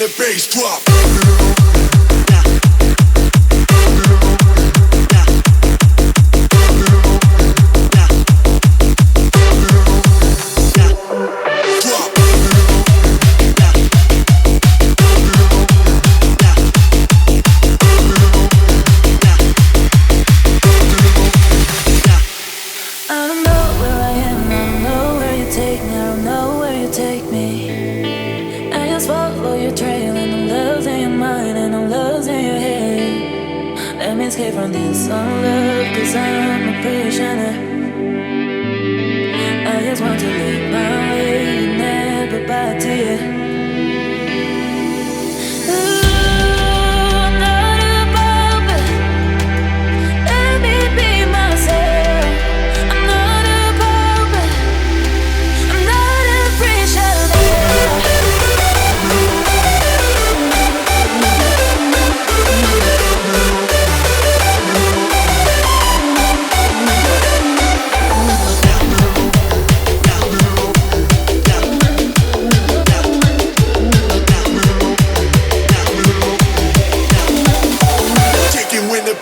the bass drop. Escape from this unlove, cause I'm a prisoner. I just want to live my way and never back to you.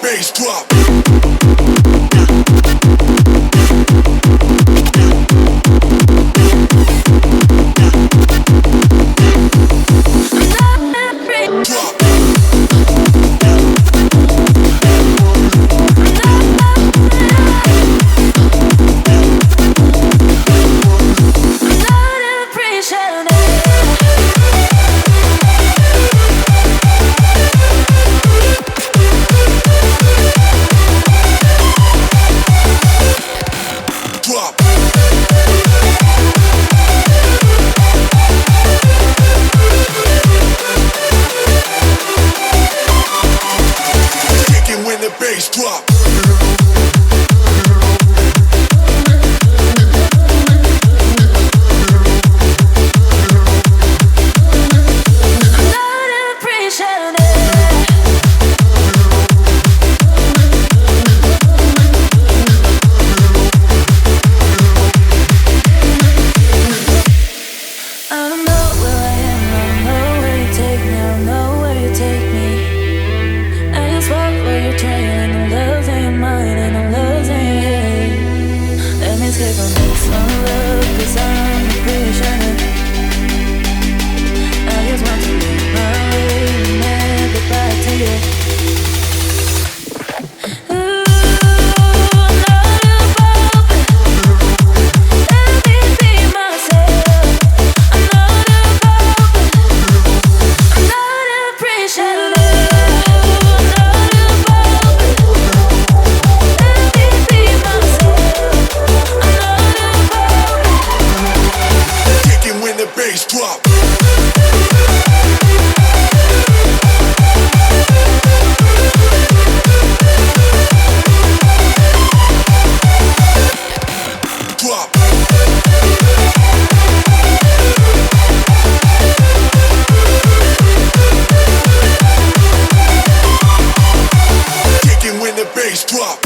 Bass drop. Bass drop. Escape from this unlove, cause I'm a prisoner. I just want to live my way and never back to you. Bass drop. Drop. Kicking when the bass drop.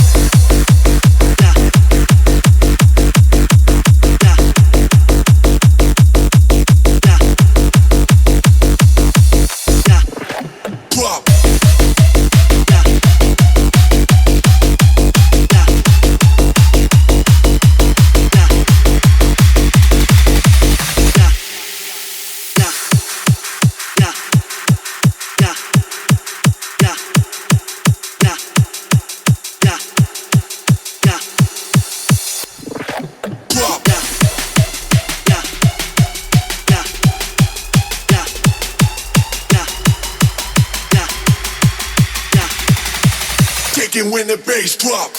When the bass drop.